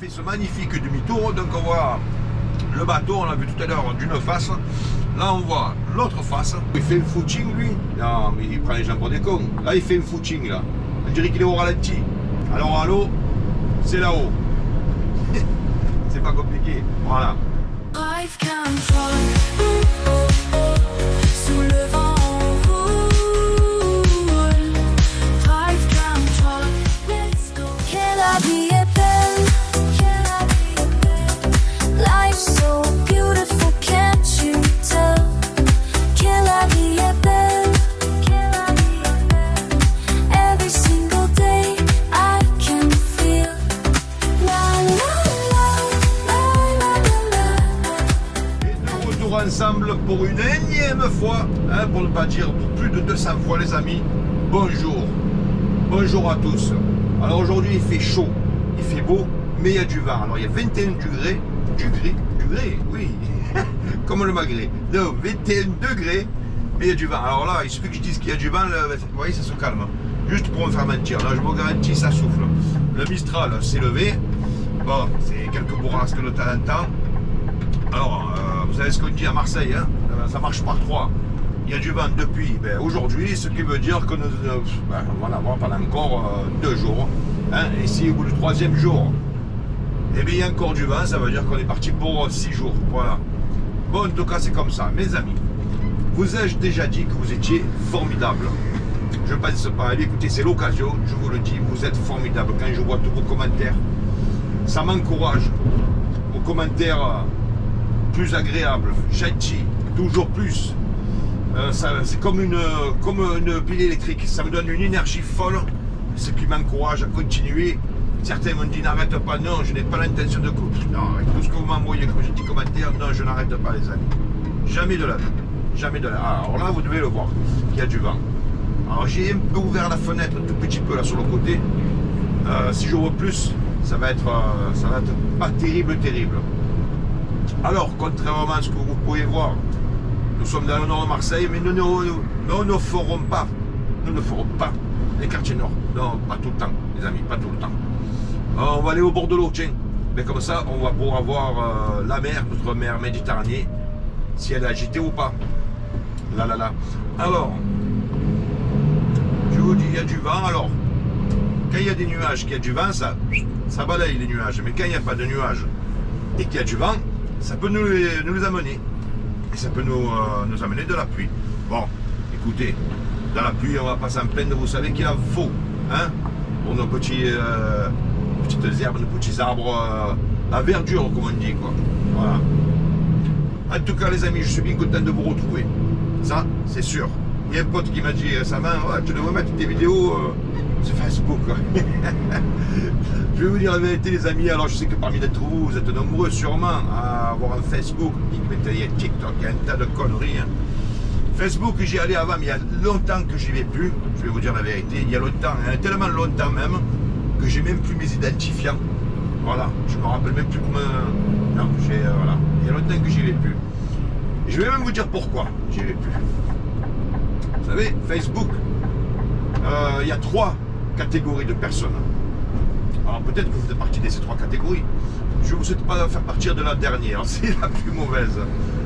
fait ce magnifique demi-tour. Donc on voit le bateau, on l'a vu tout à l'heure d'une face. Là on voit l'autre face. Il fait un footing lui. Non mais il prend les gens pour des cons. Là il fait un footing là. On dirait qu'il est au ralenti. Alors à l'eau, c'est là-haut. C'est pas compliqué. Voilà. Drive control. Sous le vent roule. Drive control. Let's go. Que la vie est belle. Que la vie est belle. Life's so beautiful, can't you tell? Que la vie est belle. Que la vie est belle. Every single day I can feel. La la la la la la la. Et de retour ensemble pour une énième fois, hein, pour ne pas dire plus de 200 fois les amis. Bonjour. Bonjour à tous. Alors aujourd'hui il fait chaud, il fait beau, mais il y a du vent. Alors il y a 21 degrés, oui, comme le magret. Non, 21 degrés, mais il y a du vent. Alors là, il suffit que je dise qu'il y a du vent, là, vous voyez, ça se calme. Juste pour me faire mentir. Là, je vous garantis, ça souffle. Le Mistral s'est levé. Bon, c'est quelques bourrasques de temps en temps. Alors, vous savez ce qu'on dit à Marseille, hein, ça marche par trois. Il y a du vent depuis aujourd'hui, ce qui veut dire que nous on va avoir pendant encore 2 jours. Hein, et si au bout du 3e jour, eh bien, il y a encore du vent, ça veut dire qu'on est parti pour 6 jours. Voilà. Bon, en tout cas, c'est comme ça. Mes amis, vous ai-je déjà dit que vous étiez formidables? Je ne pense pas. Allez, écoutez, c'est l'occasion, je vous le dis, vous êtes formidables. Quand je vois tous vos commentaires, ça m'encourage. Vos commentaires plus agréables, gentils, toujours plus. C'est comme une pile électrique. Ça me donne une énergie folle, ce qui m'encourage à continuer. Certains m'ont dit n'arrête pas, non, je n'ai pas l'intention de couper. Non, avec tout ce que vous m'envoyez comme petits commentaires, non, je n'arrête pas les amis. Jamais de la vie. Jamais de la vie. Alors là, vous devez le voir, il y a du vent. Alors j'ai un peu ouvert la fenêtre, un tout petit peu là sur le côté. Si je vois plus, ça va être pas terrible. Alors, contrairement à ce que vous pouvez voir, nous sommes dans le nord de Marseille, mais nous ne ferons pas les quartiers nord. Non, pas tout le temps, les amis, pas tout le temps. On va aller au bord de l'eau, tiens. Mais comme ça, on va pouvoir voir la mer, notre mer Méditerranée, si elle est agitée ou pas. Là. Alors, je vous dis, il y a du vent. Alors, quand il y a des nuages, qu'il y a du vent, ça balaye les nuages. Mais quand il n'y a pas de nuages et qu'il y a du vent, ça peut nous les amener. Et ça peut nous amener de la pluie. Bon, écoutez, dans la pluie, on va pas s'en plaindre, vous savez qu'il en faut, hein, pour nos petites herbes, nos petits arbres, la verdure, comme on dit, quoi. Voilà. En tout cas, les amis, je suis bien content de vous retrouver. Ça, c'est sûr. Il y a un pote qui m'a dit récemment, ouais, tu devrais mettre tes vidéos sur Facebook. Je vais vous dire la vérité, les amis. Alors, je sais que parmi d'entre vous, vous êtes nombreux sûrement à avoir un Facebook. Il y a TikTok, il y a un tas de conneries. Hein. Facebook, j'y allais avant, mais il y a longtemps que j'y vais plus. Je vais vous dire la vérité. Il y a longtemps, hein, tellement longtemps même, que j'ai même plus mes identifiants. Voilà, je me rappelle même plus comment. Non, voilà. Il y a longtemps que j'y vais plus. Et je vais même vous dire pourquoi j'y vais plus. Vous savez, Facebook, il y a 3 catégories de personnes. Alors peut-être que vous faites partie de ces 3 catégories. Je ne vous souhaite pas faire partir de la dernière, c'est la plus mauvaise.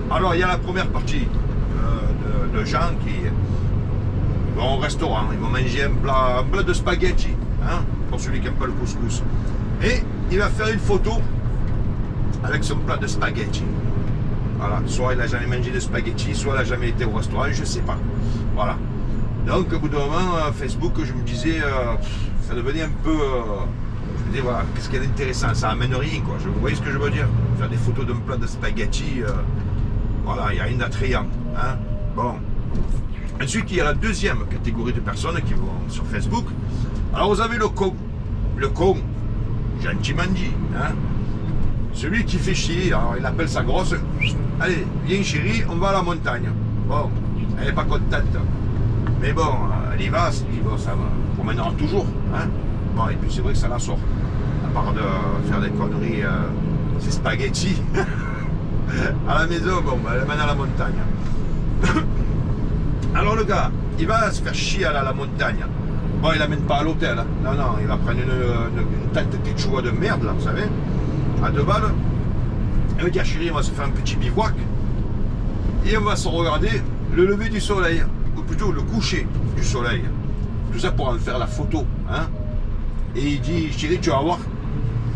Alors il y a la première partie de gens qui vont au restaurant, ils vont manger un plat de spaghetti, hein, pour celui qui n'aime pas le couscous. Et il va faire une photo avec son plat de spaghetti. Voilà, soit il n'a jamais mangé de spaghetti, soit il n'a jamais été au restaurant, je ne sais pas. Voilà. Donc au bout d'un moment, Facebook, je me disais, ça devenait un peu... je me disais, voilà, qu'est-ce qu'il y a d'intéressant? Ça amène rien, quoi. Vous voyez ce que je veux dire? Faire des photos d'un plat de spaghetti, voilà, il n'y a rien d'attrayant. Hein? Bon. Ensuite, il y a la deuxième catégorie de personnes qui vont sur Facebook. Alors vous avez le con. Le con, gentiment dit, hein? Celui qui fait chier, alors il appelle sa grosse. Allez, viens chérie, on va à la montagne. Bon, elle n'est pas contente. Mais bon, elle y va, bon, ça va. Pour maintenant, toujours. Hein? Bon, et puis c'est vrai que ça la sort. À part de faire des conneries, c'est spaghetti. À la maison, bon, elle mène à la montagne. Alors le gars, il va se faire chier à la montagne. Bon, il l'amène pas à l'hôtel. Hein. Non, il va prendre une tente quechua de merde, là, vous savez. à 2 balles. Elle me dit, ah, chérie, on va se faire un petit bivouac et on va se regarder le lever du soleil, ou plutôt le coucher du soleil. Tout ça pour en faire la photo. Hein. Et il dit, chérie, tu vas voir,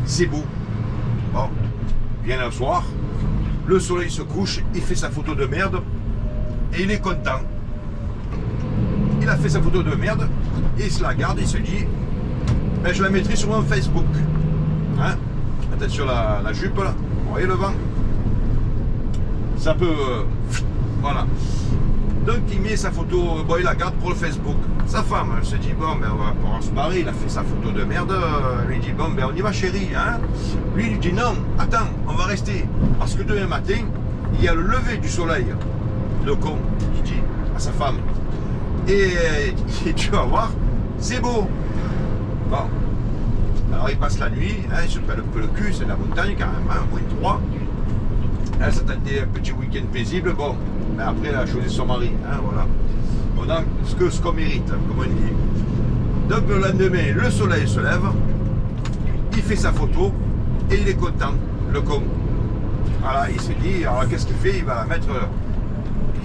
c'est beau. Bon, vient le soir, le soleil se couche, il fait sa photo de merde et il est content. Il a fait sa photo de merde et il se la garde, il se dit, ben, je la mettrai sur mon Facebook. Hein. Attention la jupe là, vous voyez le vent. Ça peut... voilà. Donc il met sa photo, bon, il la garde pour le Facebook. Sa femme, elle se dit, bon, ben, on va pouvoir se barrer, il a fait sa photo de merde. Elle lui dit, bon, ben, on y va chérie. Hein. Lui, il lui dit, non, attends, on va rester. Parce que demain matin, il y a le lever du soleil. Le con, il dit à sa femme. Et tu vas voir, c'est beau. Bon. Alors il passe la nuit, hein, il se pèle un peu le cul, c'est de la montagne quand même, hein, -3. Elle s'attendait un petit week-end paisible, bon, mais après elle a choisi son mari, hein, voilà. On a ce qu'on mérite, comme on dit. Donc le lendemain, le soleil se lève, il fait sa photo et il est content, le con. Voilà, il s'est dit, alors qu'est-ce qu'il fait? Il va la mettre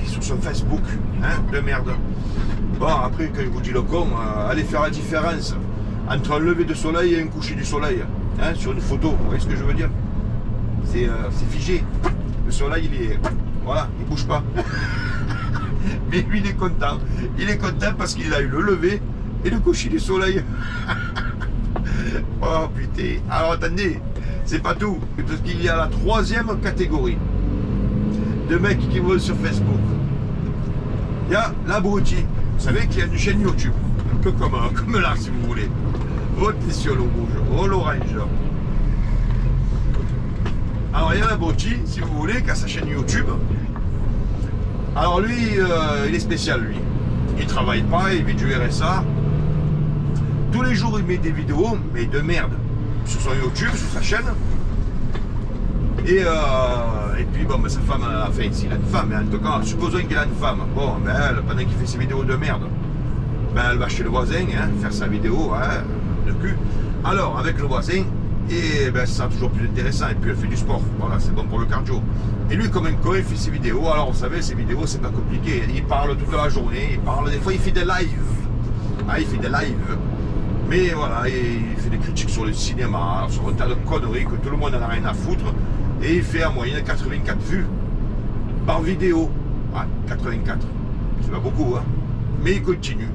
sur son Facebook, hein, de merde. Bon, après, quand je vous dis le con, allez faire la différence entre un lever de soleil et un coucher du soleil, hein, sur une photo, vous voyez ce que je veux dire? C'est figé. Le soleil, il est... Voilà, il bouge pas. Mais lui, il est content. Il est content parce qu'il a eu le lever et le coucher du soleil. Oh putain. Alors attendez, c'est pas tout. Parce qu'il y a la 3e catégorie de mecs qui vont sur Facebook. Il y a l'abruti. Vous savez qu'il y a une chaîne YouTube. Comme là, si vous voulez. Oh, sur le rouge. Oh, l'orange. Alors, il y a l'abruti, si vous voulez, qui a sa chaîne YouTube. Alors, lui, il est spécial, lui. Il travaille pas, il vit du RSA. Tous les jours, il met des vidéos, mais de merde, sur son YouTube, sur sa chaîne. Et puis, bon, ben, sa femme, enfin, s'il a une femme, mais en tout cas, supposons qu'il a une femme. Bon, ben, elle, pendant qu'il fait ses vidéos de merde, ben, elle va chez le voisin, hein, faire sa vidéo, hein, de cul. Alors, avec le voisin, et ben, ça sera toujours plus intéressant. Et puis, elle fait du sport. Voilà, c'est bon pour le cardio. Et lui, comme un con, il fait ses vidéos. Alors, vous savez, ses vidéos, c'est pas compliqué. Il parle toute la journée. Il parle, des fois, il fait des lives. Ah, il fait des lives. Mais voilà, il fait des critiques sur le cinéma, sur un tas de conneries que tout le monde en a rien à foutre. Et il fait en moyenne 84 vues par vidéo. Ouais, 84. C'est pas beaucoup, hein. Mais il continue.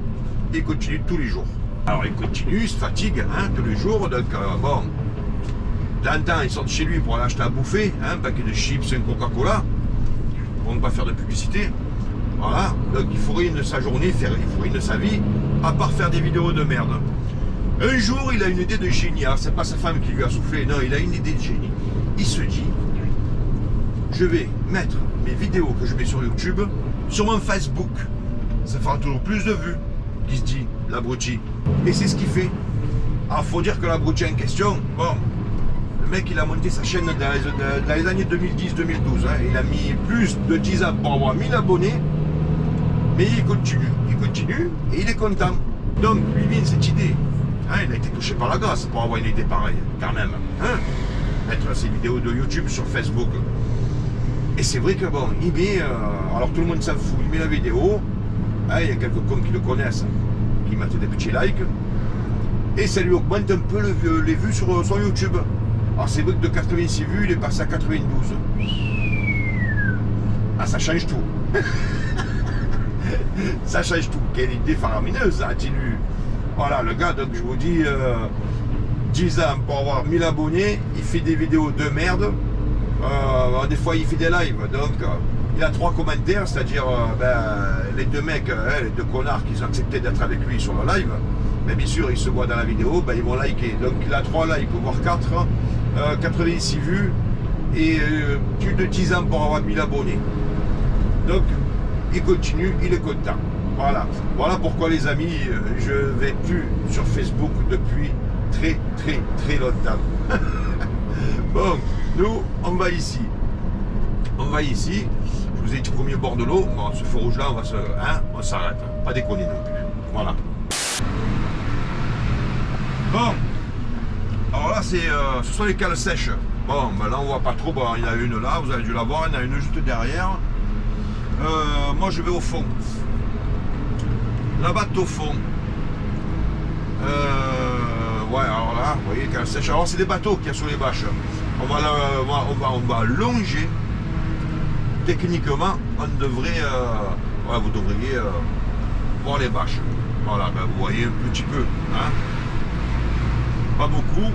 Il continue tous les jours. Alors il continue, il se fatigue, hein, tous les jours. Donc bon, d'antan, il sort de chez lui pour aller acheter à bouffer, hein, un paquet de chips, un Coca-Cola, pour ne pas faire de publicité. Voilà, donc il faut rien de sa journée, il faut rien de sa vie, à part faire des vidéos de merde. Un jour, il a une idée de génie. Alors, c'est pas sa femme qui lui a soufflé, non, il a une idée de génie. Il se dit, je vais mettre mes vidéos que je mets sur YouTube sur mon Facebook. Ça fera toujours plus de vues, il se dit, l'abruti. Et c'est ce qu'il fait. Alors, faut dire que l'abruti en question, bon, le mec, il a monté sa chaîne dans les années 2010-2012. Hein, il a mis plus de 10 ans pour avoir 1000 abonnés. Mais il continue et il est content. Donc, lui vient cette idée. Hein, il a été touché par la grâce pour avoir une idée pareille, quand même. Hein, mettre ses vidéos de YouTube sur Facebook. Et c'est vrai que bon, il met, alors tout le monde s'en fout, il met la vidéo. Hein, il y a quelques cons qui le connaissent, qui mettent des petits likes. Et ça lui augmente un peu les vues sur son YouTube. Alors c'est vrai que de 86 vues, il est passé à 92. Ah, ça change tout. Ça change tout. Quelle idée faramineuse, a-t-il eu? Voilà, le gars, donc je vous dis, 10 ans pour avoir 1000 abonnés, il fait des vidéos de merde. Des fois, il fait des lives. Donc, il a 3 commentaires, c'est-à-dire les deux mecs, les deux connards qui ont accepté d'être avec lui sur le live. Mais bien sûr, ils se voient dans la vidéo, ils vont liker. Donc, il a 3 likes, voire 4, 86 vues et plus de 10 ans pour avoir 1000 abonnés. Donc, il continue, il est content. Voilà. Voilà pourquoi, les amis, je ne vais plus sur Facebook depuis très longtemps. Bon, nous, on va ici. On va ici. Je vous ai dit premier bord de l'eau. Bon, ce feu rouge là, on s'arrête. Pas déconner non plus. Voilà. Bon. Alors là, ce sont les cales sèches. Bon, ben là on voit pas trop, bon, il y en a une là, vous avez dû la voir, il y en a une juste derrière. Moi je vais au fond. La batte au fond. Ouais, alors là, vous voyez, cales sèches. Alors c'est des bateaux qu'il y a sur les bâches. On va longer. Techniquement, on devrait, ouais, vous devriez voir les bâches. Voilà, ben vous voyez un petit peu. Hein. Pas beaucoup,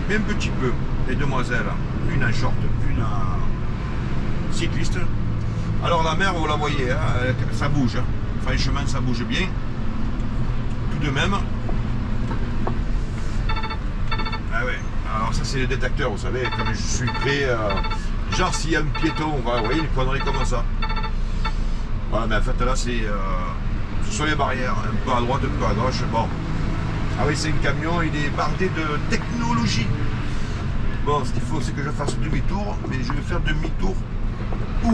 mais un petit peu. Les demoiselles, une en short, une en cycliste. Alors la mer, vous la voyez, hein, ça bouge. Hein. Franchement, ça bouge bien. Tout de même. Ah ouais. Alors ça, c'est le détecteur, vous savez, comme je suis prêt. Genre s'il y a un piéton, vous voyez, une connerie comme ça. Voilà, mais en fait là, c'est sur les barrières, un peu à droite, un peu à gauche. Bon. Ah oui, c'est un camion, il est bardé de technologie. Bon, ce qu'il faut, c'est que je fasse demi-tour, mais je vais faire demi-tour où?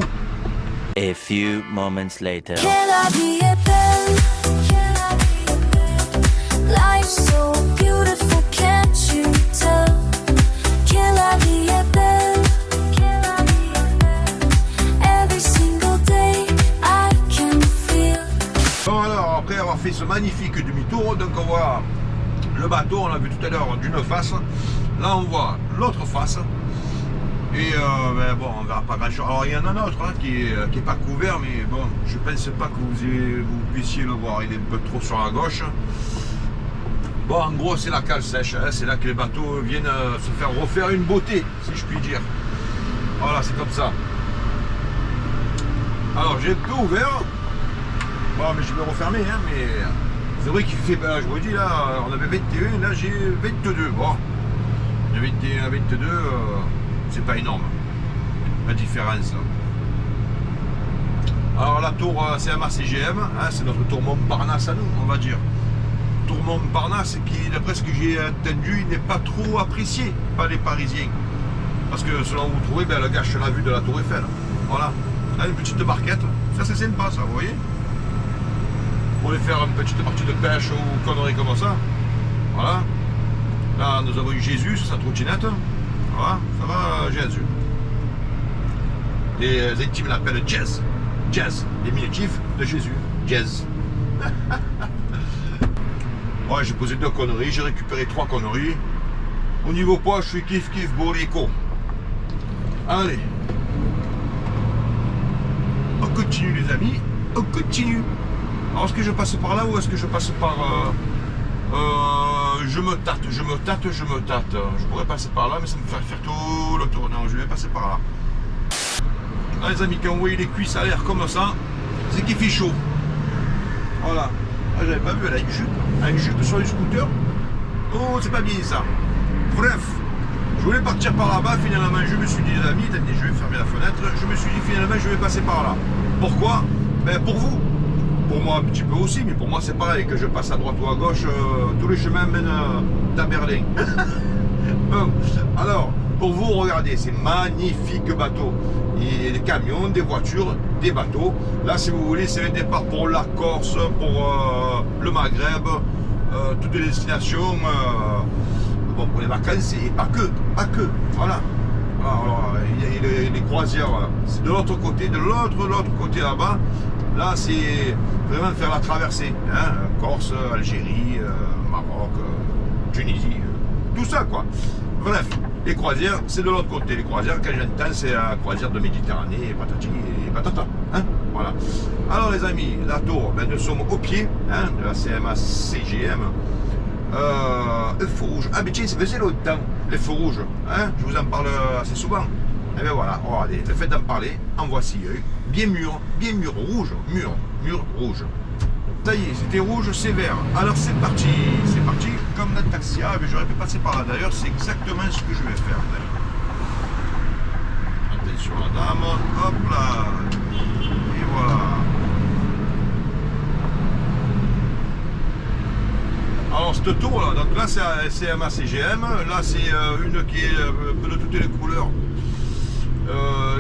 A few moments later. Can I be a belle? Can I be a belle? Life's so beautiful, can't you tell? Can I be a belle? Can I be a belle? Every single day I can feel. Bon alors, après avoir fait ce magnifique demi-tour, donc on voit le bateau, on l'a vu tout à l'heure d'une face. Là on voit l'autre face. Et ben bon, on verra pas grand chose. Alors il y en a un autre hein, qui est pas couvert, mais bon, je pense pas que vous puissiez le voir. Il est un peu trop sur la gauche. Bon, en gros, c'est la cale sèche. Hein, c'est là que les bateaux viennent se faire refaire une beauté, si je puis dire. Voilà, c'est comme ça. Alors j'ai un peu ouvert. Bon, mais je vais refermer, hein, mais c'est vrai qu'il fait, ben, je vous dis là, on avait 21, là j'ai 22. Bon, de 21 à 22, c'est pas énorme, la différence. Alors la tour CMA CGM, hein, c'est notre tour Montparnasse à nous, on va dire. Tour Montparnasse qui, d'après ce que j'ai entendu, il n'est pas trop apprécié par les Parisiens. Parce que selon vous trouvez, ben, elle gâche la vue de la tour Eiffel. Voilà, là une petite barquette, ça c'est sympa ça, vous voyez. Pour aller faire une petite partie de pêche ou conneries comme ça. Voilà. Là, nous avons eu Jésus sur sa trottinette. Voilà, ça va, Jésus. Les intimes l'appellent Jazz. Jazz, diminutif de Jésus. Jazz. Ouais, j'ai posé 2 conneries, j'ai récupéré 3 conneries. Au niveau poids, je suis kiff bolico. Allez. On continue les amis, on continue. Alors est-ce que je passe par là ou est-ce que je passe par... je me tâte. Je pourrais passer par là, mais ça me fait faire tout le tour. Non, je vais passer par là. Là les amis, quand vous voyez les cuisses à l'air comme ça, c'est qu'il fait chaud. Voilà. Ah, j'avais pas vu, elle a une jupe sur le scooter. Oh, c'est pas bien ça. Bref, je voulais partir par là-bas, finalement je me suis dit les amis, attendez, je vais fermer la fenêtre, je me suis dit finalement je vais passer par là. Pourquoi? Ben pour vous. Pour moi un petit peu aussi, mais pour moi c'est pareil, que je passe à droite ou à gauche, tous les chemins mènent à Berlin. Bon, alors, pour vous, regardez, ces magnifiques bateaux. Et des camions, des voitures, des bateaux. Là, si vous voulez, c'est le départ pour la Corse, pour le Maghreb, toutes les destinations, bon, pour les vacances, et pas que, voilà. Alors, il y a les croisières, c'est de l'autre côté, l'autre côté là-bas. Là, c'est vraiment faire la traversée, hein, Corse, Algérie, Maroc, Tunisie, tout ça, quoi. Bref, les croisières, c'est de l'autre côté. Les croisières, quand j'entends, c'est la croisière de Méditerranée, patati et patata, hein, voilà. Alors, les amis, la tour, ben, nous sommes au pied, hein, de la CMA CGM. Le feu rouge. Ah, mais tiens, ça faisait longtemps, les feux rouges, hein, je vous en parle assez souvent. Et bien voilà, regardez, le fait d'en parler, en voici un. Bien mûr, rouge, mûr rouge. Ça y est, c'était rouge, c'est vert. Alors c'est parti, comme dans le taxi. Ah, mais j'aurais pu passer par là. D'ailleurs, c'est exactement ce que je vais faire. Attention la dame, hop là. Et voilà. Alors cette tour là, donc là c'est CMA CGM, là c'est une qui est de toutes les couleurs.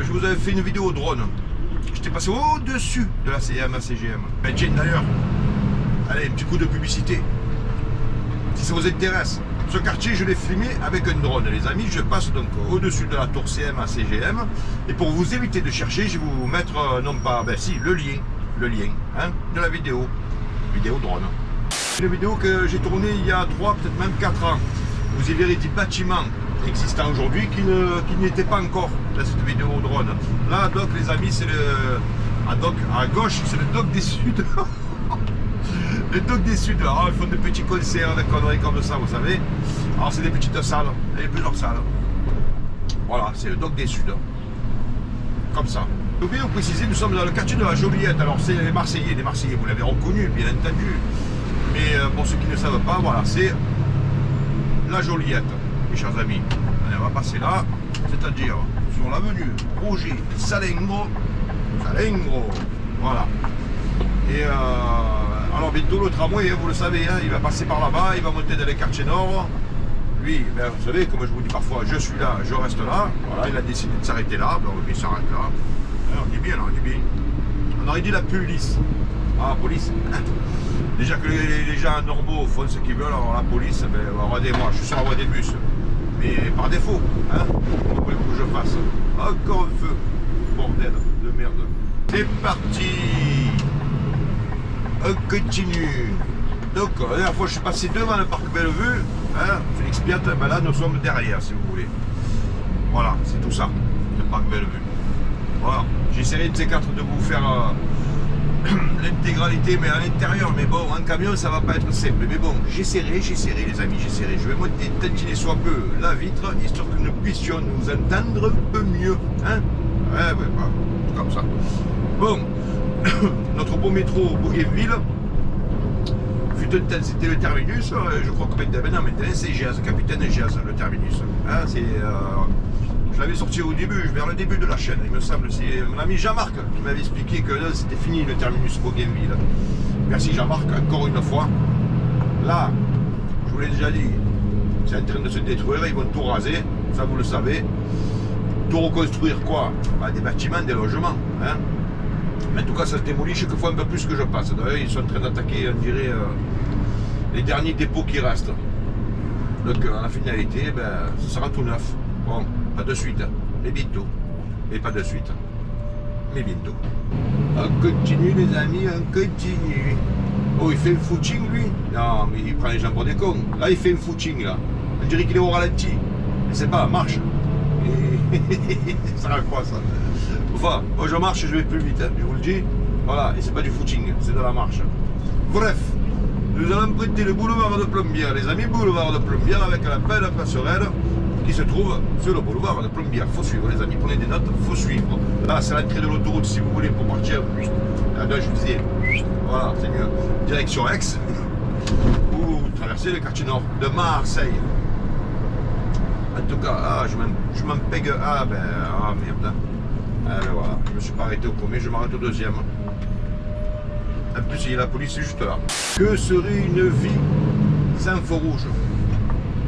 Je vous avais fait une vidéo drone. J'étais passé au-dessus de la CMA CGM. Ben tiens d'ailleurs, allez, un petit coup de publicité. Si ça vous intéresse, Ce quartier, je l'ai filmé avec un drone, les amis. Je passe donc au-dessus de la tour CM à CGM. Et pour vous éviter de chercher, je vais vous mettre, non pas, ben si, le lien hein, de la vidéo drone. Une vidéo que j'ai tournée il y a 3, peut-être même 4 ans. Vous y verrez des bâtiments existants aujourd'hui qui n'étaient pas encore dans cette vidéo drone. Là, doc, les amis, c'est le... À gauche, c'est le doc des Suds. Le doc des Suds. Alors, ils font des petits concerts, des conneries comme ça, vous savez. Alors, c'est des petites salles. Il y a plusieurs salles. Voilà, c'est le doc des Suds. Comme ça. J'ai oublié de vous préciser, nous sommes dans le quartier de la Joliette. Alors, c'est les Marseillais, vous l'avez reconnu, bien entendu. Mais pour ceux qui ne savent pas, voilà, c'est la Joliette, mes chers amis. Allez, on va passer là, c'est-à-dire sur l'avenue Roger Salengro. Voilà. Et alors bientôt le tramway, vous le savez, hein, il va passer par là-bas, il va monter dans les quartiers nord. Lui, ben, vous savez, comme je vous dis parfois, je suis là, je reste là. Voilà, il a décidé de s'arrêter là, ben, il s'arrête là. Alors, on dit bien, on dit bien. On aurait dit la police. Ah, la police. Déjà que les gens normaux font ce qu'ils veulent, alors la police, ben, regardez-moi, je suis sur la voie des bus. Mais par défaut, hein, comment voulez-vous que je fasse? Encore un feu, bordel de merde. C'est parti. On continue. Donc, la dernière fois, je suis passé devant le parc Bellevue, hein, Félix Piat, ben là, nous sommes derrière, si vous voulez. Voilà, c'est tout ça, le parc Bellevue. Voilà, j'essaierai de ces quatre de vous faire l'intégralité, mais à l'intérieur. Mais bon, en camion, ça va pas être simple. Mais bon, j'essaierai, les amis, j'essaierai. Je vais monter tant qu'il soit peu la vitre, histoire que nous puissions nous entendre un peu mieux. Hein? Ouais, bah, comme ça. Bon, notre beau métro Bougainville, fut un temps, c'était le terminus. Je crois que maintenant c'est Géaz, capitaine Géaz, le terminus. Hein, c'est... je l'avais sorti au début, vers le début de la chaîne, il me semble. C'est mon ami Jean-Marc qui m'avait expliqué que là, c'était fini le terminus Bougainville. Merci Jean-Marc, encore une fois. Là, je vous l'ai déjà dit, c'est en train de se détruire, ils vont tout raser, ça vous le savez. Tout reconstruire quoi? Bah, des bâtiments, des logements. Hein. Mais en tout cas, ça se démolit chaque fois un peu plus que je passe. D'ailleurs, ils sont en train d'attaquer, on dirait, les derniers dépôts qui restent. Donc, à la finalité, ben, ce sera tout neuf. Bon, pas de suite, mais bientôt. Et pas de suite, mais bientôt. On continue, les amis, on continue. Oh, il fait un footing, lui? Non, mais il prend les gens pour des cons. Là, il fait un footing, là. On dirait qu'il est au ralenti. Mais c'est pas, marche. Ça sert à quoi, ça? Enfin, moi, je marche, je vais plus vite, hein, je vous le dis. Voilà, et c'est pas du footing, c'est de la marche. Bref, nous allons emprunter le boulevard de Plombières, les amis, boulevard de Plombières, avec la belle passerelle qui se trouve sur le boulevard de Plombières. Faut suivre, les amis, prenez des notes, faut suivre. Là, c'est l'entrée de l'autoroute, si vous voulez, pour partir. Là, je disais, voilà, c'est mieux. Direction Aix, ou traverser le quartier nord de Marseille. En tout cas, je m'en pègue. Ah, ben, ah, merde. Ah, ben voilà, je me suis pas arrêté au premier, je m'arrête au deuxième. En plus, il y a la police juste là. Que serait une vie sans feu rouge?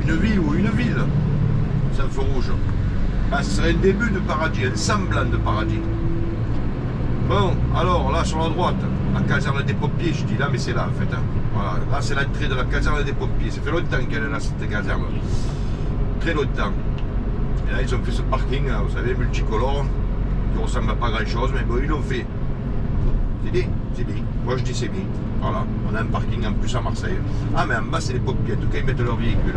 Une ville ou une ville sans feu rouge? Ben, ce serait un début de paradis, un semblant de paradis. Bon, alors là, sur la droite, la caserne des pompiers, je dis là, mais c'est là en fait. Hein. Voilà, là, c'est l'entrée de la caserne des pompiers. Ça fait longtemps qu'elle est là, cette caserne. Très longtemps. Et là, ils ont fait ce parking, vous savez, multicolore, qui ressemble à pas grand chose, mais bon, ils l'ont fait. C'est bien, c'est bien. Moi, je dis c'est bien. Voilà, on a un parking en plus à Marseille. Ah, mais en bas, c'est les pompiers. En tout cas, ils mettent leur véhicule.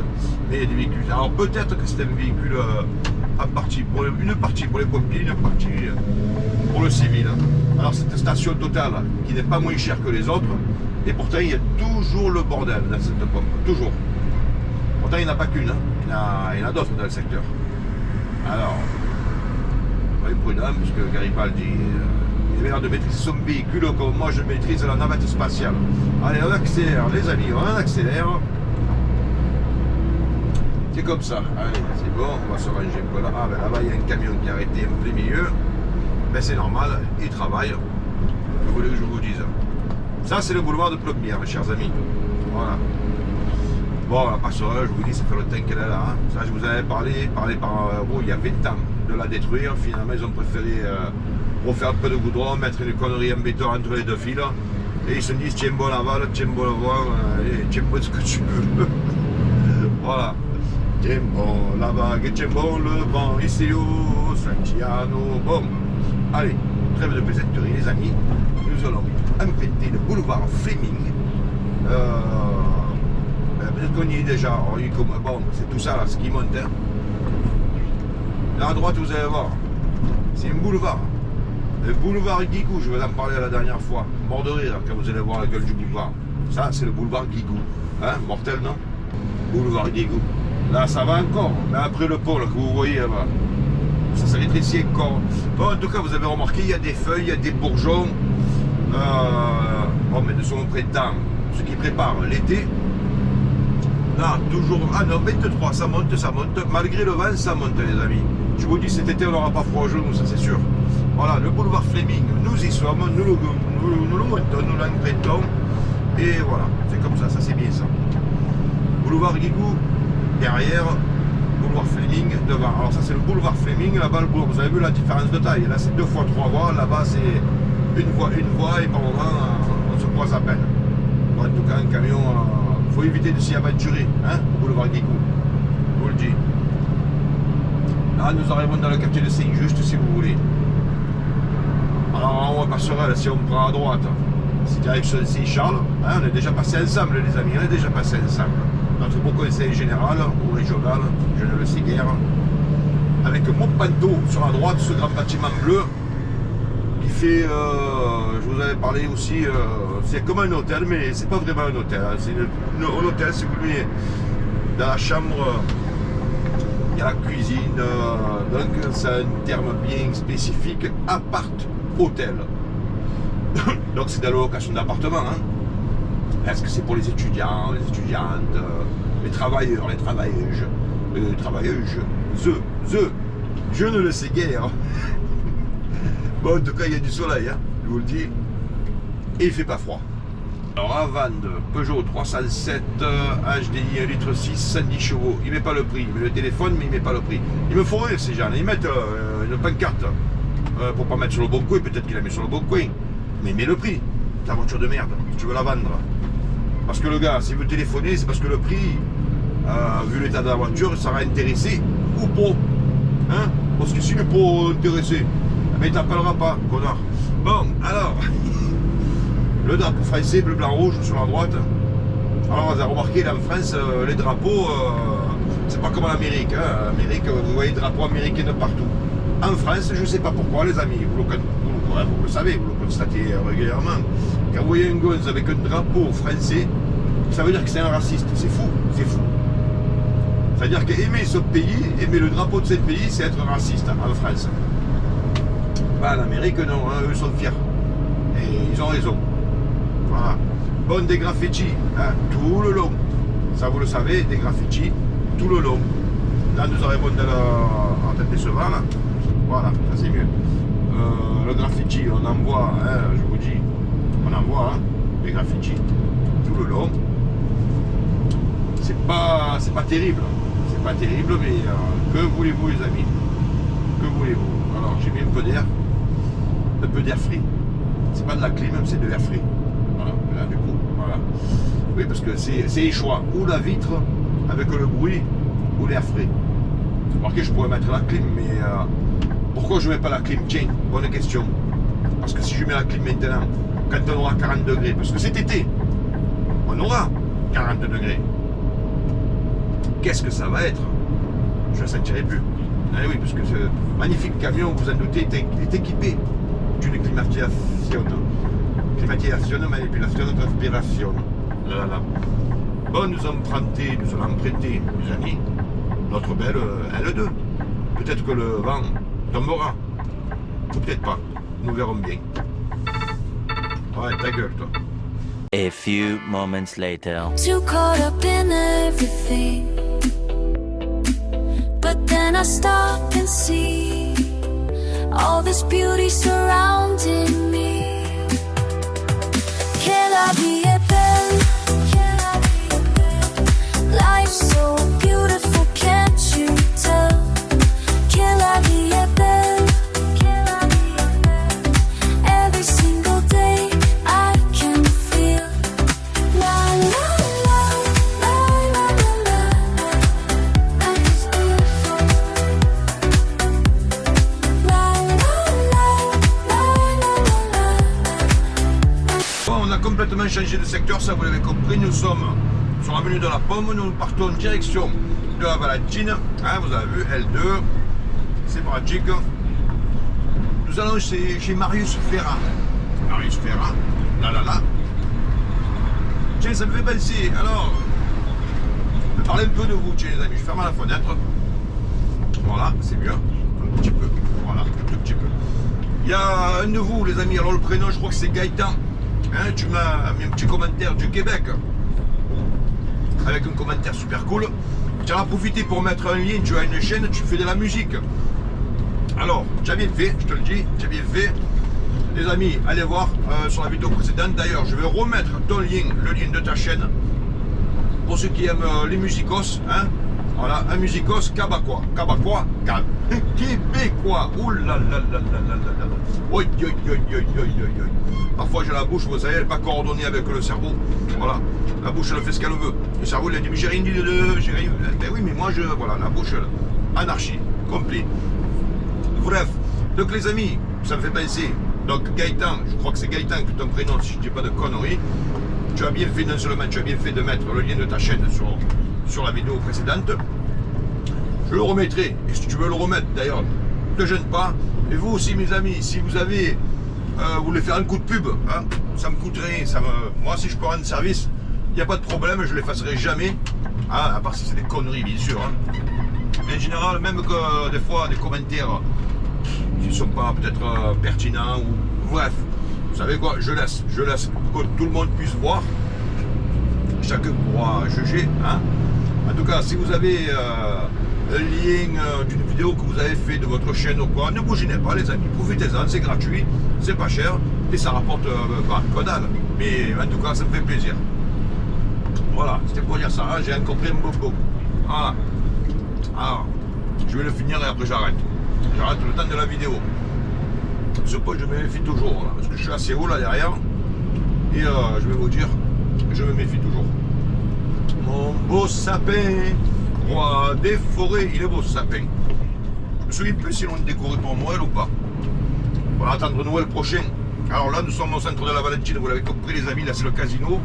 Mais il y a des véhicules. Alors, peut-être que c'est un véhicule à partie, une partie pour les pompiers, une partie pour le civil. Alors, c'est une station totale qui n'est pas moins chère que les autres. Et pourtant, il y a toujours le bordel dans cette pompe. Toujours. Pourtant, il n'y en a pas qu'une. Hein. Il y en a d'autres dans le secteur. Alors, soyez prudent, puisque Garibaldi il a l'air de maîtriser son véhicule comme moi je maîtrise la navette spatiale. Allez, on accélère, les amis, on accélère. C'est comme ça. Allez, c'est bon, on va se ranger un peu là. Ah, ben là-bas, il y a un camion qui est arrêté en plein milieu. Ben, c'est normal, il travaille. Vous voulez que je vous dise. Ça, c'est le boulevard de Plombières, mes chers amis. Voilà. Bon, la passerelle, je vous dis, ça fait longtemps qu'elle est là. Hein. Ça, je vous avais parlé par vous il y a 20 ans de la détruire. Finalement, ils ont préféré refaire un peu de goudron, mettre une connerie en béton entre les deux fils. Et ils se disent, tiens bon l'aval, tiens bon le voir, tiens bon ce que tu veux. Voilà. Tiempo, la vague, tiempo, le vent, Iseo, Santiano. Bon, allez, trêve de plaisanterie, les amis. Nous allons emprunter le boulevard Fleming. Peut-être qu'on y est déjà. Bon, c'est tout ça là, ce qui monte. Hein. Là à droite, vous allez voir, c'est un boulevard. Le boulevard Guigou, je vous en parlais la dernière fois. Mort de rire quand vous allez voir la gueule du boulevard. Ça, c'est le boulevard Guigou. Hein, mortel, non? Boulevard Guigou. Là, ça va encore. Mais après le pôle que vous voyez là-bas, ça se rétrécit encore. Bon, en tout cas, vous avez remarqué, il y a des feuilles, il y a des bourgeons. Bon, mais de son printemps, ce qui prépare l'été. Là, toujours. Ah non, 23, ça monte. Malgré le vent, ça monte, les amis. Je vous dis, cet été, on n'aura pas froid aux genoux, ça c'est sûr. Voilà, le boulevard Fleming, nous y sommes, nous le montons, nous l'empruntons. Et voilà, c'est comme ça c'est bien ça. Boulevard Guigou, derrière, boulevard Fleming, devant. Alors ça c'est le boulevard Fleming, là-bas le boulevard, vous avez vu la différence de taille. Là c'est 2 fois 3 voies, là-bas c'est une voie, et par moment on se croise à peine. Bon, en tout cas un camion, faut éviter de s'y aventurer, hein, boulevard Guigou, je vous le dis. Là nous arrivons dans le quartier de Saint-Just si vous voulez. Alors on passera là, si on prend à droite, c'est direction Saint-Charles, hein, on est déjà passé ensemble les amis, on est déjà passé ensemble. Notre beau conseil général ou régional, je ne le sais guère, avec Montpanto sur la droite, ce grand bâtiment bleu qui fait, je vous avais parlé aussi, c'est comme un hôtel, mais c'est pas vraiment un hôtel, hein, c'est un hôtel, si vous voulez, dans la chambre, il y a la cuisine, donc c'est un terme bien spécifique, appart-hôtel. Donc c'est de la location d'appartement. Hein. Est-ce que c'est pour les étudiants, les étudiantes, les travailleurs, les travailleuses, je ne le sais guère. Bon, en tout cas, il y a du soleil, hein, je vous le dis, et il fait pas froid. Alors, avant de Peugeot 307 HDI 1,6 litre, 110 chevaux, il met pas le prix, il met le téléphone, mais il met pas le prix. Il me faut rire, ces gens, ils mettent une pancarte pour pas mettre sur le bon coin, peut-être qu'il la met sur le bon coin. Mais mets le prix, ta voiture de merde, si tu veux la vendre. Parce que le gars, s'il veut téléphoner, c'est parce que le prix, vu l'état de la voiture, ça va intéresser ou pas. Hein? Parce que s'il n'est pas intéressé, mais il t'appellera pas, connard. Bon, alors, le drapeau français, bleu, blanc, rouge sur la droite. Alors, vous avez remarqué, là en France, les drapeaux, c'est pas comme en Amérique. Hein? En Amérique, vous voyez drapeaux américains de partout. En France, je ne sais pas pourquoi, les amis, vous le savez, vous le constatez régulièrement. Quand vous voyez un gosse avec un drapeau français, ça veut dire que c'est un raciste. C'est fou, c'est fou. C'est-à-dire qu'aimer ce pays, aimer le drapeau de ce pays, c'est être raciste en France. Bah, en Amérique, non, hein, eux sont fiers. Et ils ont raison. Voilà. Bon, des graffitis, hein, tout le long. Ça, vous le savez, des graffitis, tout le long. Là, nous arrivons en tête des Sevres, là. Voilà, ça c'est mieux. Le graffiti, on en voit, hein, je vous dis, on en voit, hein, les graffitis, tout le long. C'est pas terrible, mais que voulez-vous les amis? Que voulez-vous? Alors j'ai mis un peu d'air frais. C'est pas de la clim, c'est de l'air frais. Voilà, là du coup, voilà. Oui, parce que c'est les choix, ou la vitre avec le bruit, ou l'air frais. Vous remarquez, je pourrais mettre la clim, mais pourquoi je ne mets pas la clim? Tiens, bonne question. Parce que si je mets la clim maintenant, quand on aura 40 degrés, parce que cet été, on aura 40 degrés, qu'est-ce que ça va être? Je ne sentirai plus. Eh oui, parce que ce magnifique camion, vous en doutez, est équipé d'une climatisation, manipulation, transpiration. Là. Bon, nous allons emprunter, mes amis, notre belle L2. Peut-être que le vent tombera, ou peut-être pas, nous verrons bien. Ouais, ta gueule, toi. A few moments later. Too caught up in everything, but then I stop and see all this beauty surrounding me. Can I be a belle? Life's so beautiful, can't you tell? Can I be a belle? Every single day I can feel la la la la la la la. totalement changé de secteur, ça vous l'avez compris, nous sommes sur l'avenue de la Pomme, nous partons en direction de la Valentine, hein, vous avez vu, L2, c'est pratique. Nous allons chez Marius Ferrat. Marius Ferrat, là. Tiens, ça me fait penser, alors, je vais parler un peu de vous, tiens les amis, je ferme la fenêtre. Voilà, c'est mieux, un petit peu, voilà, un tout petit peu. Il y a un de vous, les amis, alors le prénom, je crois que c'est Gaëtan. Hein, tu m'as mis un petit commentaire du Québec, avec un commentaire super cool. Tu en as profité pour mettre un lien, tu as une chaîne, tu fais de la musique. Alors, tu as bien fait, je te le dis, tu as bien fait. Les amis, allez voir sur la vidéo précédente. D'ailleurs, je vais remettre ton lien, le lien de ta chaîne, pour ceux qui aiment les musicos. Hein. Voilà, un musicos québécois. Québécois. Ouh là là là là là là. Oi. Parfois j'ai la bouche, vous savez, elle n'est pas coordonnée avec le cerveau. Voilà, la bouche elle fait ce qu'elle veut. Le cerveau il a dit mais j'ai rien dit de. J'ai rien. Ben oui, mais moi je. Voilà, la bouche anarchie, complet. Bref, donc les amis, ça me fait penser. Donc Gaëtan, je crois que c'est Gaëtan que ton prénom, si je ne dis pas de conneries. Tu as bien fait, non seulement tu as bien fait de mettre le lien de ta chaîne sur la vidéo précédente. Je le remettrai, et si tu veux le remettre d'ailleurs, ne te gêne pas. Et vous aussi mes amis, si vous avez vous voulez faire un coup de pub, hein, ça me coûte rien, moi si je peux rendre service, il n'y a pas de problème, je ne l'effacerai jamais, hein, à part si c'est des conneries bien sûr. Hein. Mais en général, même que des fois des commentaires qui ne sont pas peut-être pertinents, ou bref, vous savez quoi, je laisse pour que tout le monde puisse voir. Chacun pourra juger. Hein. En tout cas, si vous avez un lien d'une vidéo que vous avez fait de votre chaîne ou quoi, ne bougez pas les amis, profitez-en, c'est gratuit, c'est pas cher et ça rapporte pas dalle. Mais en tout cas, ça me fait plaisir. Voilà, c'était pour dire ça, hein. J'ai encore pris un bobo. Voilà. Alors, je vais le finir et après j'arrête. J'arrête le temps de la vidéo. Ce point, je me méfie toujours, là, parce que je suis assez haut là derrière. Et je vais vous dire, je me méfie toujours. Mon beau sapin, roi des forêts, il est beau ce sapin. Je me souviens plus si l'on est décoré pour Noël ou pas. On va attendre Noël prochain. Alors là, nous sommes au centre de la Valentine, vous l'avez compris les amis, là c'est le casino.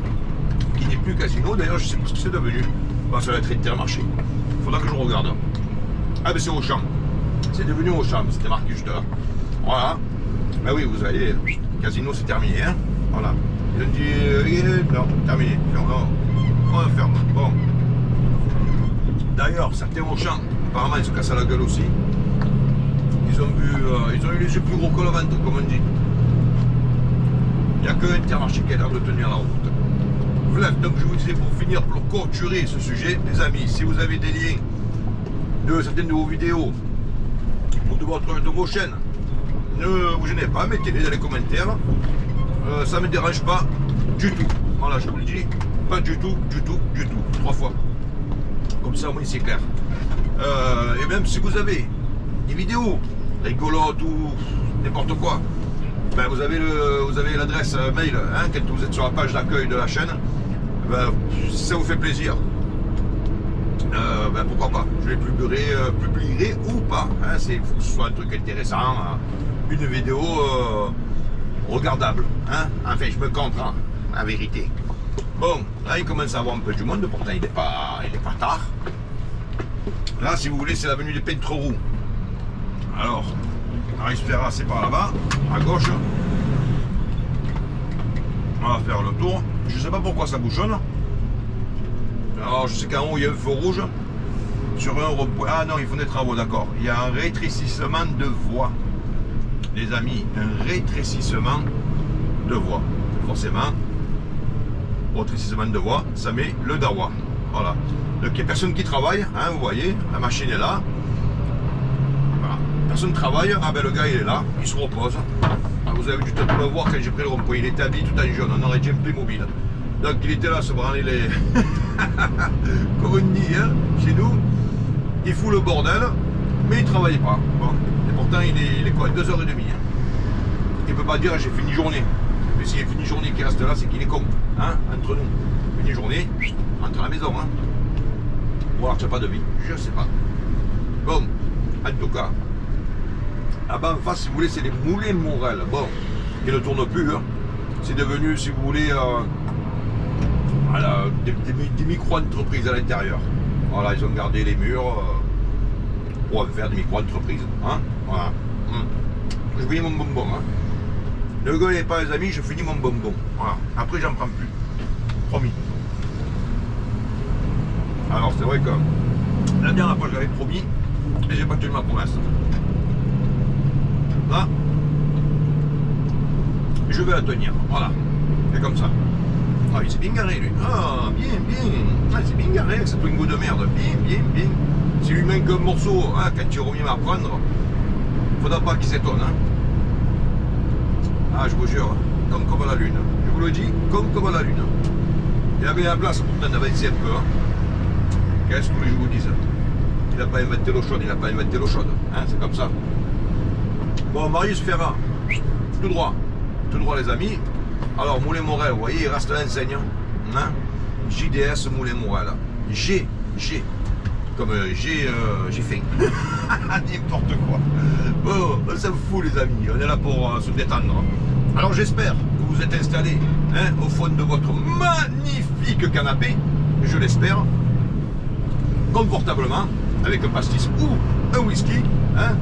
Il n'est plus casino, d'ailleurs je sais pas ce que c'est devenu. Bon, ça va être Intermarché. Il faudra que je regarde. Ah ben c'est Auchan. C'est devenu Auchan, c'était marqué juste là. Voilà. Ben oui, vous voyez, casino c'est terminé. Hein. Voilà. Ils ont dit non, terminé. Non, on ferme. Bon. D'ailleurs, certains Auchan, apparemment ils se cassent la gueule aussi. Ils ont eu les yeux plus gros que le ventre, comme on dit. Il n'y a que Intermarché qui a l'air de tenir la route. Voilà, donc je vous disais pour finir, pour clôturer ce sujet, les amis, si vous avez des liens de certaines de vos vidéos ou de vos chaînes, ne vous gênez pas, mettez-les dans les commentaires. Ça ne me dérange pas du tout. Voilà, je vous le dis, pas du tout. 3 fois. Comme ça, au moins, c'est clair. Et même si vous avez des vidéos rigolotes ou n'importe quoi, ben vous avez l'adresse mail, hein, quand vous êtes sur la page d'accueil de la chaîne, ben, si ça vous fait plaisir, ben, pourquoi pas, je les publierai ou pas, hein, il faut que ce soit un truc intéressant, hein, une vidéo regardable, hein, enfin je me comprends, en vérité. Bon, là il commence à avoir un peu du monde, pourtant il n'est pas tard. Là si vous voulez c'est l'avenue des Peintres Roux. Alors, Marius Ferrat c'est par là-bas, à gauche. On va faire le tour. Je ne sais pas pourquoi ça bouchonne. Alors je sais qu'en haut il y a un feu rouge. Sur un rond-point. Ah non, ils font des travaux, d'accord. Il y a un rétrécissement de voie. Les amis, un rétrécissement de voie. Forcément, rétrécissement de voie, ça met le dawa. Voilà. Donc il n'y a personne qui travaille, hein, vous voyez, la machine est là. Voilà. Personne ne travaille, ah ben le gars il est là, il se repose. Ah, vous avez dû peut-être le voir quand j'ai pris le rond-point, il était habillé tout en jaune, on aurait dit un Playmobil. Donc il était là, se branler les... Comme on dit, hein, chez nous, il fout le bordel, mais il ne travaille pas. Bon. Et pourtant il est quoi, 2h30. Hein. Il ne peut pas dire j'ai fini journée. Mais s'il a fini journée qui reste là, c'est qu'il est con, hein, entre nous. Fini journée, rentre à la maison, hein. Ou alors tu n'as pas de vie, je sais pas. Bon, en tout cas, là-bas en face, si vous voulez, c'est les moulins Morel. Bon, qui ne tournent plus, hein. C'est devenu, si vous voulez, Voilà, des micro-entreprises à l'intérieur. Voilà, ils ont gardé les murs pour faire des micro-entreprises. Hein, voilà. Je finis mon bonbon. Hein. Ne rigolez pas les amis, je finis mon bonbon. Voilà. Après j'en prends plus. Promis. Alors c'est vrai que la dernière fois j'avais promis et j'ai pas tenu ma promesse. Là, je vais la tenir. Voilà. C'est comme ça. Ah, il s'est bien garé lui. Ah, bien. Ah, il s'est bien garé avec ce Twingo de merde. Bien. S'il lui manque un morceau, hein, quand tu reviens à prendre, faudra pas qu'il s'étonne. Hein. Ah, je vous jure, comme la lune. Je vous le dis, comme la lune. Il avait la place pourtant d'avancer un peu. Hein. Qu'est-ce que je vous dise? Il n'a pas inventé l'eau chaude, Hein, c'est comme ça. Bon, Marius Ferrand, tout droit les amis. Alors, Moulin Morel, vous voyez, il reste l'enseigne. Hein? JDS Moulin Morel. J'ai faim. N'importe quoi. Bon, ça me fout les amis, on est là pour se détendre. Alors j'espère que vous êtes installés hein, au fond de votre magnifique canapé, je l'espère, confortablement, avec un pastis ou un whisky. Hein,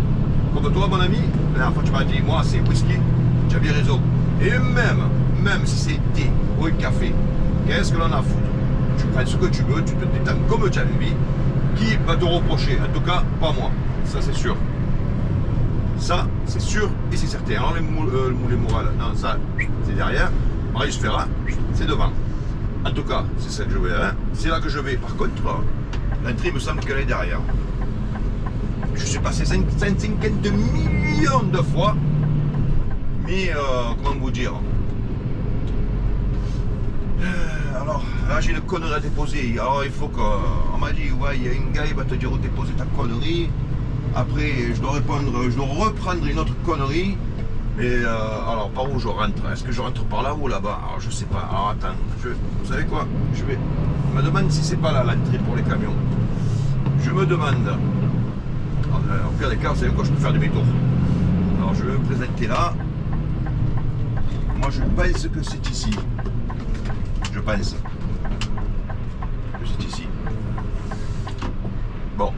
comme toi mon ami, la dernière fois tu m'as dit, moi c'est whisky, tu as bien raison. Et même si c'est thé ou un café, qu'est-ce que l'on a à foutre? Tu prends ce que tu veux, tu te détends comme tu as envie. Qui va te reprocher? En tout cas, pas moi. Ça, c'est sûr. Ça, c'est sûr et c'est certain. Alors, le Moulin Morel, non, ça, c'est derrière. Marius Ferrand, c'est devant. En tout cas, c'est ça que je vais. Hein. C'est là que je vais. Par contre, l'entrée me semble qu'elle est derrière. Je suis passé 150 millions de fois. Mais, comment vous dire? Alors, là j'ai une connerie à déposer. Alors il faut que. On m'a dit, ouais, il y a un gars, il va te dire où déposer ta connerie. Après, je dois reprendre une autre connerie. Et alors, par où je rentre? Est-ce que je rentre par là ou là-bas? Alors, je sais pas. Alors, attends, vous savez quoi? Je me demande si c'est pas là l'entrée pour les camions. Je me demande. Alors, au pire des cas, vous savez quoi? Je peux faire demi-tour. Alors, je vais me présenter là. Moi, je pense que c'est ici. Je pense que c'est ici. Bon.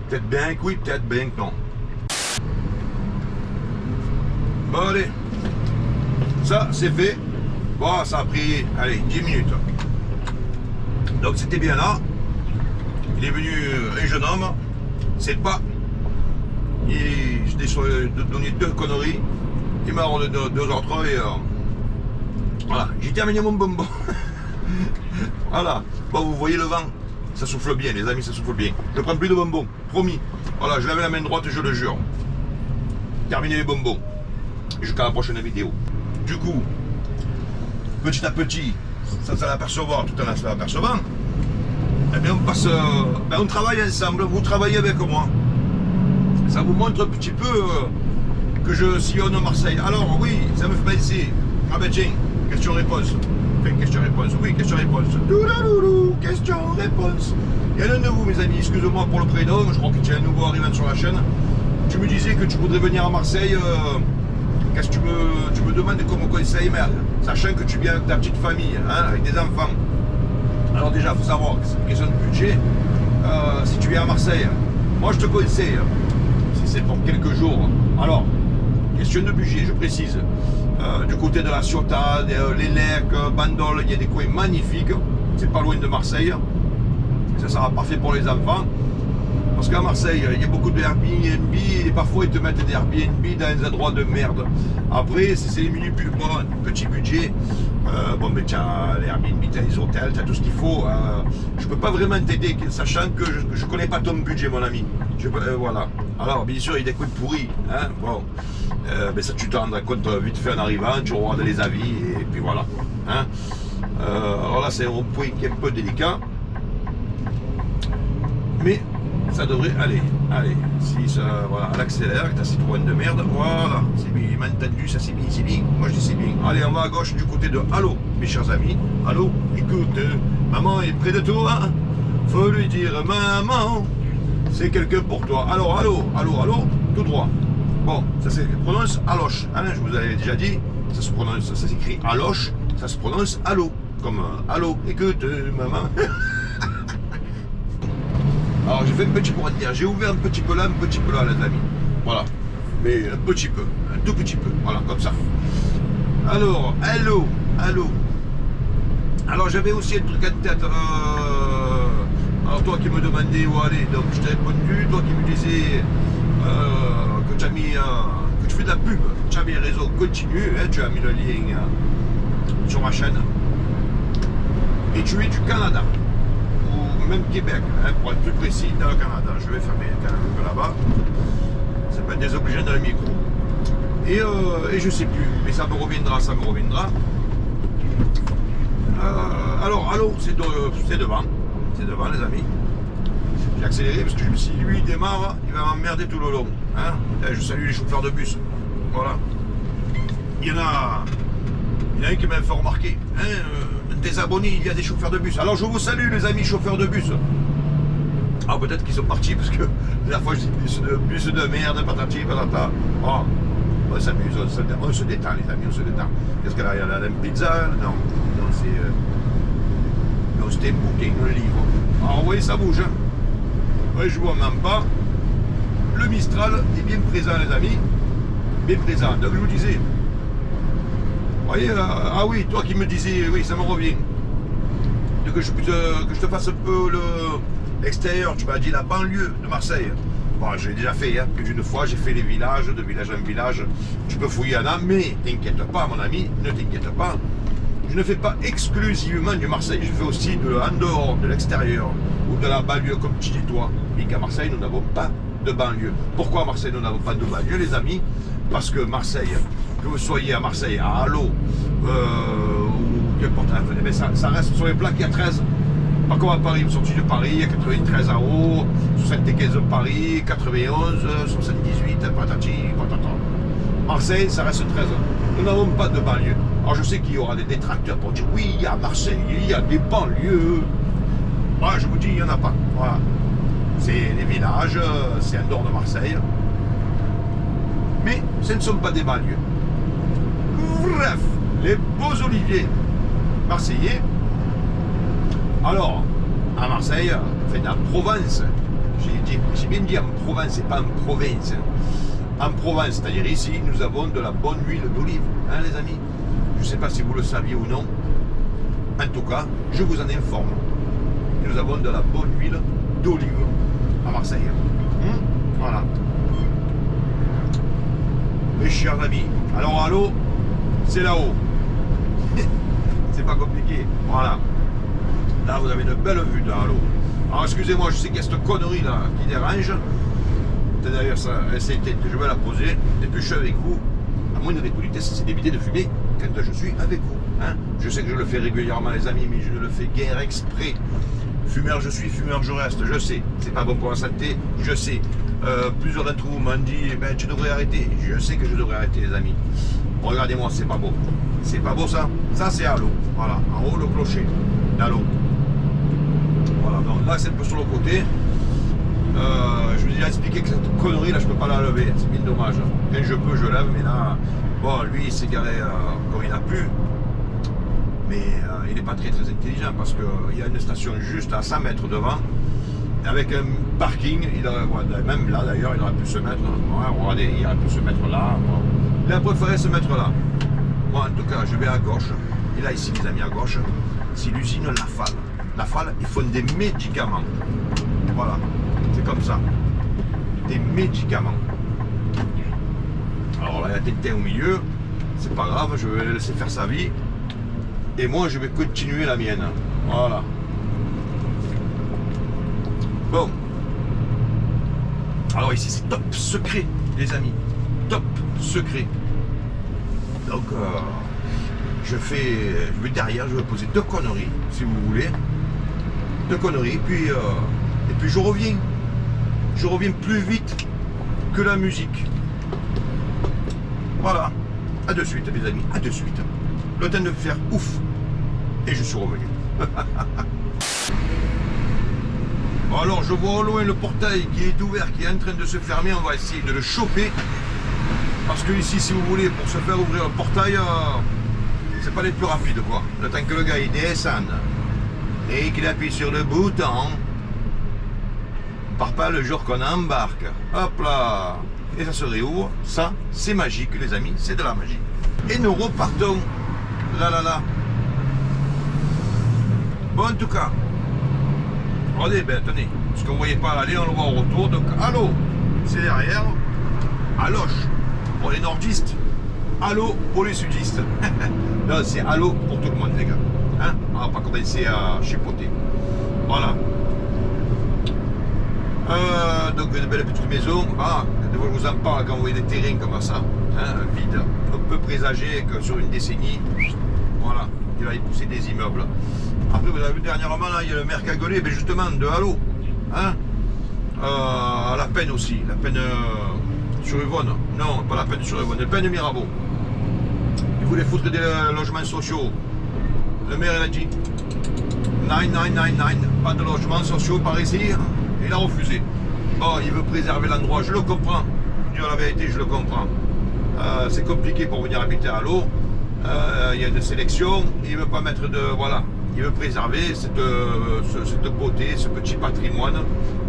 Peut-être bien que oui, peut-être bien que non. Bon, allez. Ça, c'est fait. Bon, ça a pris, allez, 10 minutes. Donc, c'était bien là. Il est venu un jeune homme. C'est pas. Je t'ai donné 2 conneries. Il m'a donné 2 autres et... voilà, j'ai terminé mon bonbon. Voilà. Bon, vous voyez le vent, ça souffle bien, les amis, ça souffle bien. Je ne prends plus de bonbons, promis. Voilà, je lève la main droite, je le jure. Terminé les bonbons. Jusqu'à la prochaine vidéo. Du coup, petit à petit, sans l'apercevoir, tout en l'apercevant, eh bien, on travaille ensemble, vous travaillez avec moi. Ça vous montre un petit peu que je sillonne Marseille. Alors, oui, ça me fait penser. Ah ben tiens, question-réponse. Enfin, question-réponse, oui, question-réponse. Question-réponse. Il y en a un de vous, mes amis, excusez-moi pour le prénom, je crois que tu es un nouveau arrivant sur la chaîne. Tu me disais que tu voudrais venir à Marseille. Qu'est-ce que tu me demandes comme conseil, merde, sachant que tu viens avec ta petite famille, hein, avec des enfants. Alors déjà, il faut savoir que c'est une question de budget. Si tu viens à Marseille, moi je te conseille, si c'est pour quelques jours, alors, question de budget, je précise. Du côté de la Ciotat, les Lecs, Bandol, il y a des coins magnifiques. C'est pas loin de Marseille. Ça sera parfait pour les enfants. Parce qu'à Marseille, il y a beaucoup de Airbnb et parfois ils te mettent des Airbnb dans des endroits de merde. Après, c'est les menus plus grands, petit budget. Bon, mais tu as les Airbnb, tu as les hôtels, tu as tout ce qu'il faut. Je peux pas vraiment t'aider, sachant que je connais pas ton budget, mon ami. Voilà. Alors, bien sûr, il y a des coups de pourris. Hein, bon. Mais ça, tu te rendras compte vite fait en arrivant, tu regardes les avis et puis voilà. Hein. Alors là, c'est un point qui est un peu délicat. Mais ça devrait aller. Allez, si ça, voilà, elle accélère, t'as Citroën de merde, voilà, c'est bien, il m'a entendu, ça c'est bien, c'est bien, moi je dis c'est bien. Allez, on va à gauche du côté de Allô, mes chers amis. Allô, écoute, maman est près de toi, faut lui dire maman, c'est quelqu'un pour toi. Alors, allô, tout droit. Bon, ça se prononce Aloche, hein, je vous avais déjà dit, ça se prononce, ça s'écrit Aloche, ça se prononce Allô. Comme allô, écoute, maman. Alors j'ai fait un petit, pour dire, j'ai ouvert un petit peu là, les amis. Voilà. Mais un petit peu, un tout petit peu. Voilà, comme ça. Alors, allô. Alors j'avais aussi un truc en tête. Alors toi qui me demandais où aller, donc je t'ai répondu. Toi qui me disais que tu as mis, que tu fais de la pub, tu as mis réseau continu, hein, tu as mis le lien sur ma chaîne. Et tu es du Canada, ou même Québec, hein, pour être plus précis, dans le Canada. Je vais fermer quand même là-bas. Ça peut être désobligeant dans le micro. Et je sais plus, mais ça me reviendra. Alors, allô, c'est devant, les amis. J'ai accéléré parce que je me suis dit, lui, il démarre, il va m'emmerder tout le long. Hein. Je salue les chauffeurs de bus. Voilà. Il y en a un qui m'a fait remarquer. Hein, des abonnés, il y a des chauffeurs de bus. Alors je vous salue, les amis chauffeurs de bus. Ah, peut-être qu'ils sont partis parce que la fois je dis bus de merde, patati, patata. Oh, on s'amuse, on se détend, les amis, on se détend. Qu'est-ce qu'elle a? Il y a une pizza? Non, c'est. Non, c'était un bouquin, un livre. Alors, vous voyez, ça bouge. Hein. Ouais, je vois même pas. Le Mistral est bien présent, les amis. Bien présent. Donc, je vous disais. Vous voyez, ah oui, toi qui me disais, oui, ça me revient. Que je te fasse un peu l'extérieur, tu m'as dit la banlieue de Marseille. Bon, j'ai déjà fait, hein, plus d'une fois, j'ai fait les villages, de village en village. Tu peux fouiller en âme, mais t'inquiète pas, mon ami, ne t'inquiète pas. Je ne fais pas exclusivement du Marseille, je fais aussi en dehors, de l'extérieur, ou de la banlieue, comme tu dis toi. Et qu'à Marseille, nous n'avons pas de banlieue. Pourquoi à Marseille, nous n'avons pas de banlieue, les amis? Parce que Marseille, que vous soyez à Marseille, à Allo, ou qu'importe, ça reste sur les plaques, il y a 13. Pas comme à Paris, sortie de Paris, il y a 93 à haut, 75 de Paris, 91, 78, patati, patata. Marseille, ça reste 13. Nous n'avons pas de banlieue. Alors je sais qu'il y aura des détracteurs pour dire oui, à Marseille, il y a des banlieues. Moi, je vous dis, il n'y en a pas. Voilà. C'est les villages, c'est en dehors de Marseille. Mais ce ne sont pas des banlieues. Bref, les beaux oliviers marseillais. Alors, à Marseille, enfin en Provence, j'ai bien dit en Provence et pas en province. En Provence, c'est-à-dire ici, nous avons de la bonne huile d'olive, hein, les amis. Je ne sais pas si vous le saviez ou non. En tout cas, je vous en informe. Nous avons de la bonne huile d'olive à Marseille. Voilà. Mes chers amis, alors à l'eau, c'est là-haut. C'est pas compliqué. Voilà. Là, vous avez une belle vue de l'eau. Alors, excusez-moi, je sais qu'il y a cette connerie là qui dérange. D'ailleurs, je vais la poser. Et puis, je suis avec vous. À moins de politesse, c'est d'éviter de fumer quand je suis avec vous. Hein. Je sais que je le fais régulièrement, les amis, mais je ne le fais guère exprès. Fumeur, je suis, fumeur, je reste. Je sais. C'est pas bon pour la santé. Je sais. Plusieurs d'entre vous m'ont dit, ben, tu devrais arrêter. Je sais que je devrais arrêter, les amis. Regardez-moi, c'est pas beau. C'est pas beau, ça. Ça, c'est à l'eau. Voilà. En haut, le clocher. À l'eau. Voilà, donc là c'est un peu sur le côté. Je vous ai déjà expliqué que cette connerie là je peux pas la lever, c'est bien dommage. Quand je peux je lève, mais là, bon lui il s'est garé comme il a pu. Mais il n'est pas très intelligent parce qu'il y a une station juste à 100 mètres devant. Avec un parking, même là d'ailleurs il aurait pu se mettre, regardez, il aurait pu se mettre là. Il a préféré se mettre là. Moi en tout cas je vais à gauche. Et là ici les amis à gauche, c'est l'usine Lafarge. Lafarge, ils font des médicaments. Voilà, c'est comme ça. Des médicaments. Alors là, il y a Tintin au milieu. C'est pas grave, je vais le laisser faire sa vie. Et moi, je vais continuer la mienne. Voilà. Bon. Alors ici, c'est top secret, les amis. Top secret. Donc, je vais derrière, je vais poser 2 conneries, si vous voulez. 2 conneries, et puis je reviens. Je reviens plus vite que la musique. Voilà. À de suite, les amis. À de suite. Le temps de faire ouf. Et je suis revenu. Bon, alors, je vois au loin le portail qui est ouvert, qui est en train de se fermer. On va essayer de le choper. Parce que ici, si vous voulez, pour se faire ouvrir le portail, c'est pas les plus rapides quoi. Le temps que le gars il descende et qu'il appuie sur le bouton, on part pas le jour qu'on embarque. Hop là. Et ça se réouvre. Ça, c'est magique les amis, c'est de la magie. Et nous repartons. Là là là. Bon en tout cas. Regardez, ben tenez. Ce qu'on ne voyait pas à l'aller, on le voit au retour. Donc allô, c'est derrière. Aloche pour les nordistes. Allô pour les sudistes. Non, c'est allô pour tout le monde les gars. Hein, on va pas commencer à chipoter. Voilà. Donc une belle petite maison. Ah, des fois je vous en parle quand vous voyez des terrains comme ça, hein, vides. On peut présager que sur une décennie, voilà, il va y pousser des immeubles. Après vous avez vu dernièrement là, il y a le maire qui a gueulé, mais justement de Halo. Hein, la peine aussi, la peine sur Yvonne. Non, pas la peine sur Yvonne, la peine de Mirabeau. Il voulait foutre des logements sociaux. Le maire il a dit 9, pas de logements sociaux par ici. Il a refusé. Oh, il veut préserver l'endroit, je le comprends. Je dis la vérité, je le comprends. C'est compliqué pour venir habiter à l'eau. Il y a une sélection, il ne veut pas mettre de... Voilà, il veut préserver cette beauté, ce petit patrimoine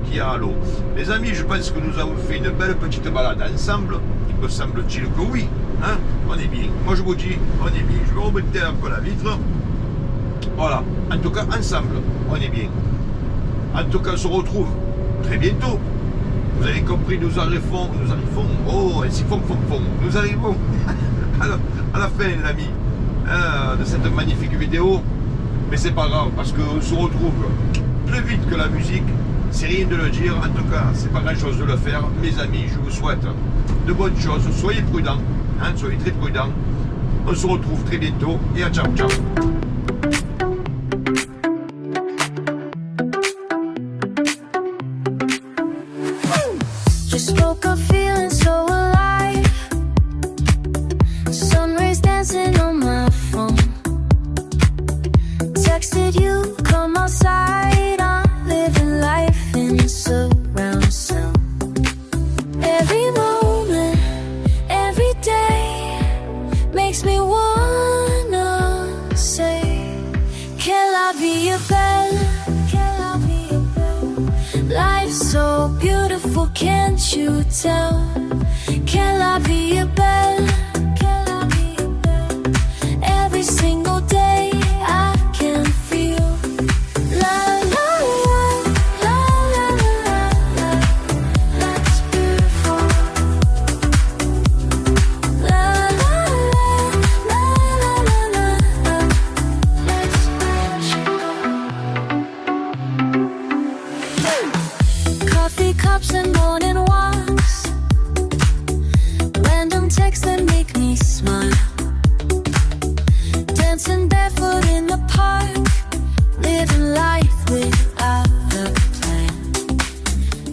qu'il y a à l'eau. Les amis, je pense que nous avons fait une belle petite balade ensemble. Il me semble-t-il que oui. Hein, on est bien. Moi je vous dis, on est bien. Je vais remonter un peu la vitre. Voilà. En tout cas, ensemble, on est bien. En tout cas, on se retrouve très bientôt. Vous avez compris, nous arrivons, oh, ainsi nous arrivons à la fin, les amis, de cette magnifique vidéo. Mais c'est pas grave, parce qu'on se retrouve plus vite que la musique. C'est rien de le dire, en tout cas, c'est pas grand chose de le faire. Mes amis, je vous souhaite de bonnes choses. Soyez prudents, hein, soyez très prudents. On se retrouve très bientôt et à ciao, ciao. Just woke up feeling so alive. Sun rays dancing on my phone. Texted you, come outside. I'm living life in surround sound. Every moment, every day makes me wanna say, can I be your belle? Can I be your belle? Life's so beautiful, can't you tell? Can I be your belle? Can I be your belle? Every single day I can feel la la la la la la la. That's beautiful. La la la la la la la. Let's go. Coffee cups and morning walks. Random texts that make me smile. Dancing barefoot in the park. Living life without a plan.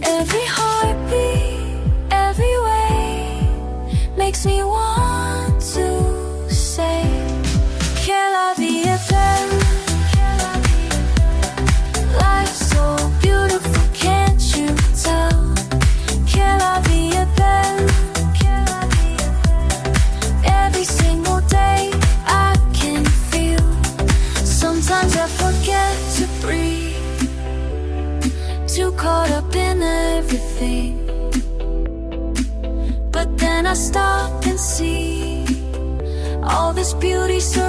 Every heartbeat, every way makes me want to say, can I be a belle? Can I be a belle? Life's so beautiful, can't you tell? Can I be a belle? Can I be a belle? Every single day I can feel. Sometimes I forget to breathe. Too caught up in everything. But then I stop and see all this beauty surrounding